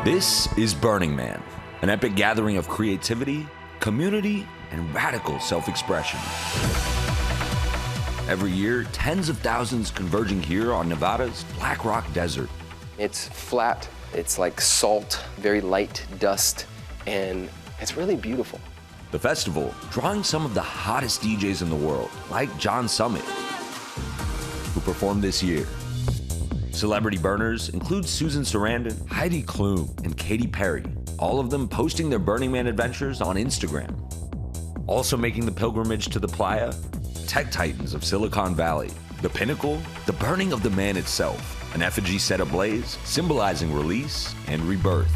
This is Burning Man, an epic gathering of creativity, community, and radical self-expression. Every year, tens of thousands converging here on Nevada's Black Rock Desert. It's flat, it's like salt, very light dust, and it's really beautiful. The festival drawing some of the hottest DJs in the world, like John Summit, who performed this year. Celebrity burners include Susan Sarandon, Heidi Klum, and Katy Perry, all of them posting their Burning Man adventures on Instagram. Also making the pilgrimage to the playa, tech titans of Silicon Valley. The pinnacle, the burning of the man itself, an effigy set ablaze, symbolizing release and rebirth.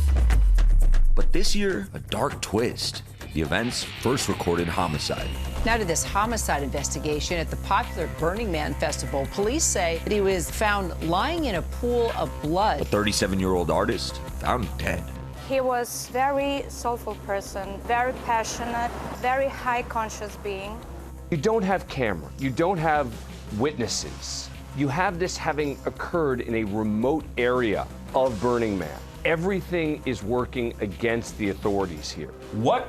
But this year, a dark twist. The event's first recorded homicide. Now to this homicide investigation at the popular Burning Man festival. Police say that he was found lying in a pool of blood. A 37-year-old artist found dead. He was very soulful person, very passionate, very high conscious being. You don't have camera, you don't have witnesses. You have this having occurred in a remote area of Burning Man. Everything is working against the authorities here. What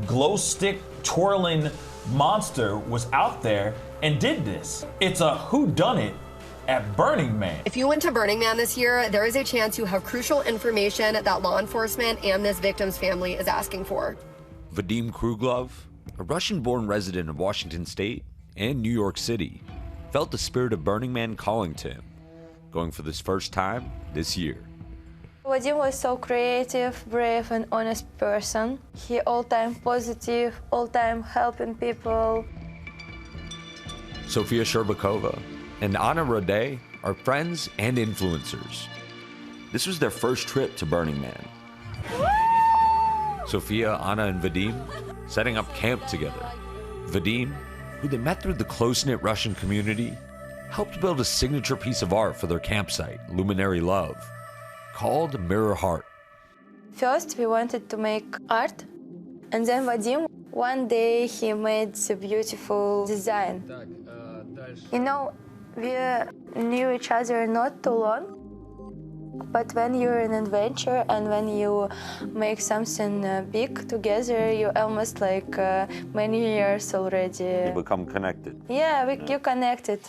glow stick twirling monster was out there and did this? It's a whodunit at Burning Man. If you went to Burning Man this year, there is a chance you have crucial information that law enforcement and this victim's family is asking for. Vadim Kruglov, a Russian-born resident of Washington State and New York City, felt the spirit of Burning Man calling to him, going for this first time this year. Vadim was so creative, brave, and honest person. He all-time positive, all-time helping people. Sofia Sherbakova and Anna Rode are friends and influencers. This was their first trip to Burning Man. Sofia, Anna, and Vadim setting up camp together. Vadim, who they met through the close-knit Russian community, helped build a signature piece of art for their campsite, Luminary Love, called Mirror Heart. First, we wanted to make art, and then Vadim, one day he made a beautiful design. You know, we knew each other not too long, but when you're in an adventure and when you make something big together, you almost like many years already. You become connected. Yeah, you connected.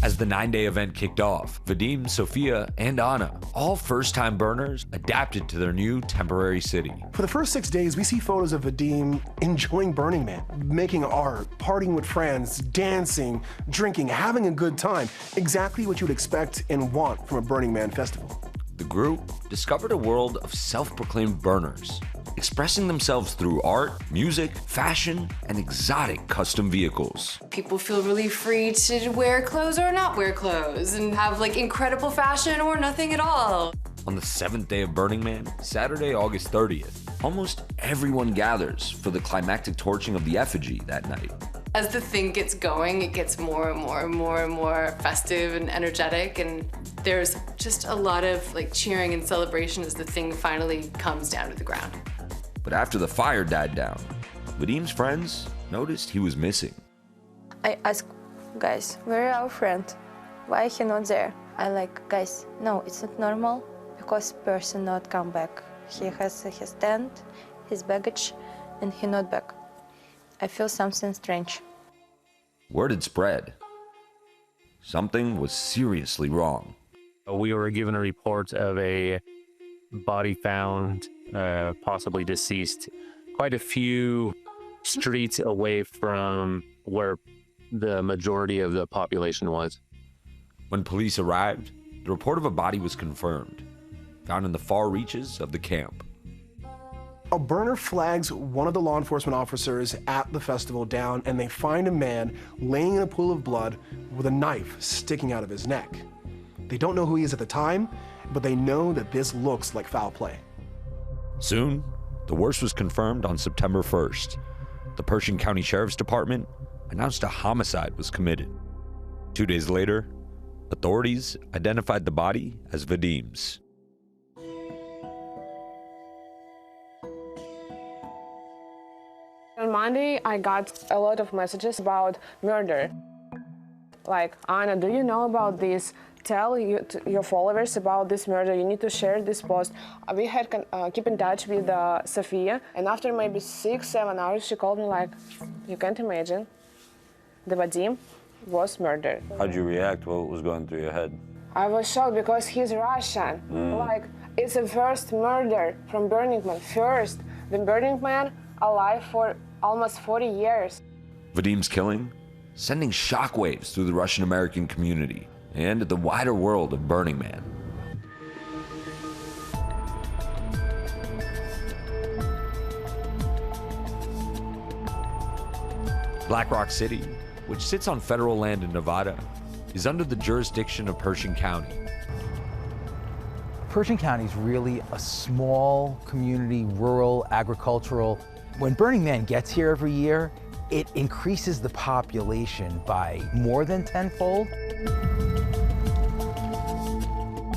As the 9-day event kicked off, Vadim, Sofia, and Anna, all first-time burners, adapted to their new temporary city. For the first 6 days, we see photos of Vadim enjoying Burning Man, making art, partying with friends, dancing, drinking, having a good time. Exactly what you would expect and want from a Burning Man festival. The group discovered a world of self-proclaimed burners, expressing themselves through art, music, fashion, and exotic custom vehicles. People feel really free to wear clothes or not wear clothes and have like incredible fashion or nothing at all. On the 7th day of Burning Man, Saturday, August 30th, almost everyone gathers for the climactic torching of the effigy that night. As the thing gets going, it gets more and more and more and more festive and energetic, and there's just a lot of like cheering and celebration as the thing finally comes down to the ground. But after the fire died down, Vadim's friends noticed he was missing. I asked, guys, where is our friend? Why he not there? I like, guys, no, it's not normal because person not come back. He has his tent, his baggage, and he not back. I feel something strange. Word had spread. Something was seriously wrong. We were given a report of a body found, possibly deceased, quite a few streets away from where the majority of the population was. When police arrived, the report of a body was confirmed, found in the far reaches of the camp. A burner flags one of the law enforcement officers at the festival down, and they find a man laying in a pool of blood with a knife sticking out of his neck. They don't know who he is at the time, but they know that this looks like foul play. Soon, the worst was confirmed on September 1st. The Pershing County Sheriff's Department announced a homicide was committed. 2 days later, authorities identified the body as Vadim's. On Monday, I got a lot of messages about murder. Like, Anna, do you know about this tell your followers about this murder. You need to share this post. We had keep in touch with Sophia, and after maybe 6-7 hours, she called me like, you can't imagine, the Vadim was murdered. How'd you react? What was going through your head? I was shocked because he's Russian. Like, it's the first murder from Burning Man. First, the Burning Man alive for almost 40 years. Vadim's killing, sending shockwaves through the Russian-American community and the wider world of Burning Man. Black Rock City, which sits on federal land in Nevada, is under the jurisdiction of Pershing County. Pershing County is really a small community, rural, agricultural. When Burning Man gets here every year, it increases the population by more than tenfold.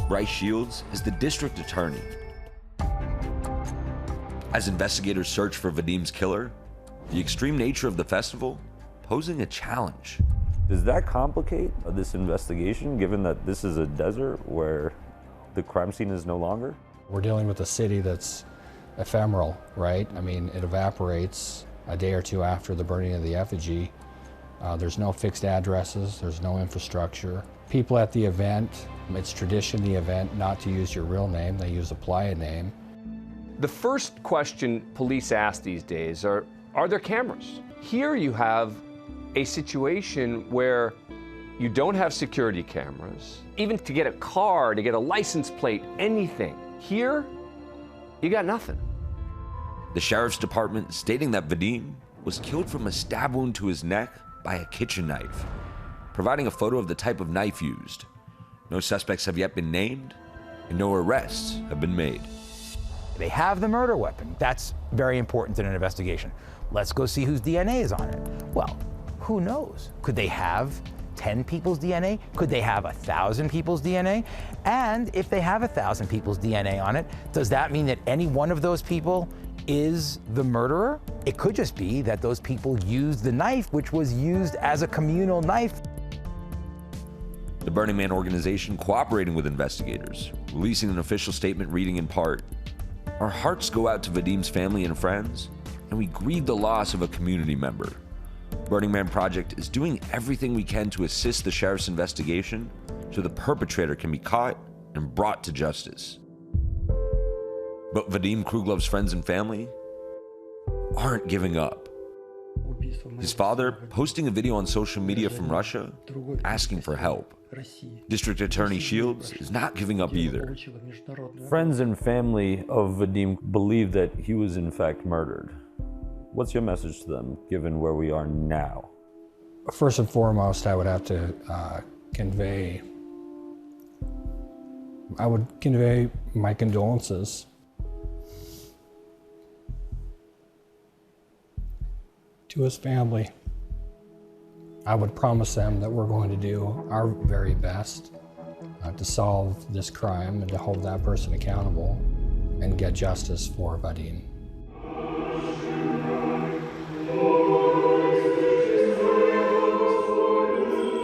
Bryce Shields is the district attorney. As investigators search for Vadim's killer, the extreme nature of the festival posing a challenge. Does that complicate this investigation, given that this is a desert where the crime scene is no longer? We're dealing with a city that's ephemeral, right? I mean, it evaporates a day or two after the burning of the effigy. There's no fixed addresses, there's no infrastructure. People at the event, it's tradition, the event, not to use your real name, they use a playa name. The first question police ask these days are there cameras? Here you have a situation where you don't have security cameras, even to get a car, to get a license plate, anything. Here, you got nothing. The sheriff's department stating that Vadim was killed from a stab wound to his neck by a kitchen knife, providing a photo of the type of knife used. No suspects have yet been named, and no arrests have been made. They have the murder weapon. That's very important in an investigation. Let's go see whose DNA is on it. Well, who knows? Could they have 10 people's DNA? Could they have 1,000 people's DNA? And if they have 1,000 people's DNA on it, does that mean that any one of those people is the murderer? It could just be that those people used the knife, which was used as a communal knife. The Burning Man organization cooperating with investigators, releasing an official statement reading in part, "Our hearts go out to Vadim's family and friends, and we grieve the loss of a community member. Burning Man Project is doing everything we can to assist the sheriff's investigation so the perpetrator can be caught and brought to justice." But Vadim Kruglov's friends and family aren't giving up. His father posting a video on social media from Russia asking for help. District Attorney Shields is not giving up either. Friends and family of Vadim believe that he was in fact murdered. What's your message to them, given where we are now? First and foremost, I would have to convey my condolences to his family. I would promise them that we're going to do our very best to solve this crime and to hold that person accountable and get justice for Vadim.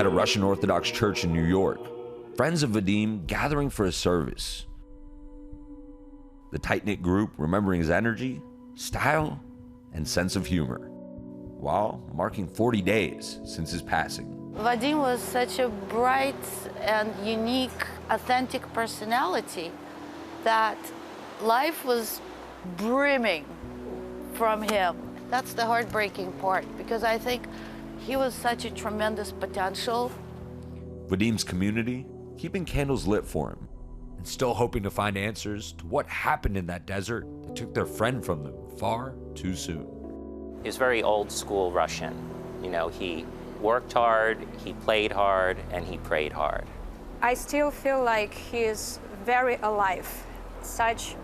At a Russian Orthodox church in New York, friends of Vadim gathering for a service. The tight-knit group remembering his energy, style, and sense of humor, while marking 40 days since his passing. Vadim was such a bright and unique, authentic personality that life was brimming from him. That's the heartbreaking part, because I think he was such a tremendous potential. Vadim's community keeping candles lit for him and still hoping to find answers to what happened in that desert that took their friend from them far too soon. He was very old school Russian. You know, he worked hard, he played hard, and he prayed hard. I still feel like he is very alive, such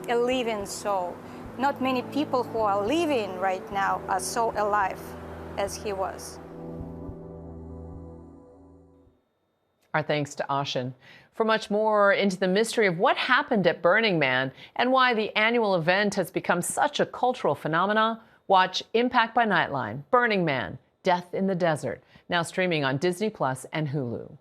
a living soul. Not many people who are living right now are so alive as he was. Our thanks to Ashen. For much more into the mystery of what happened at Burning Man and why the annual event has become such a cultural phenomenon, watch Impact by Nightline, Burning Man, Death in the Desert, now streaming on Disney Plus and Hulu.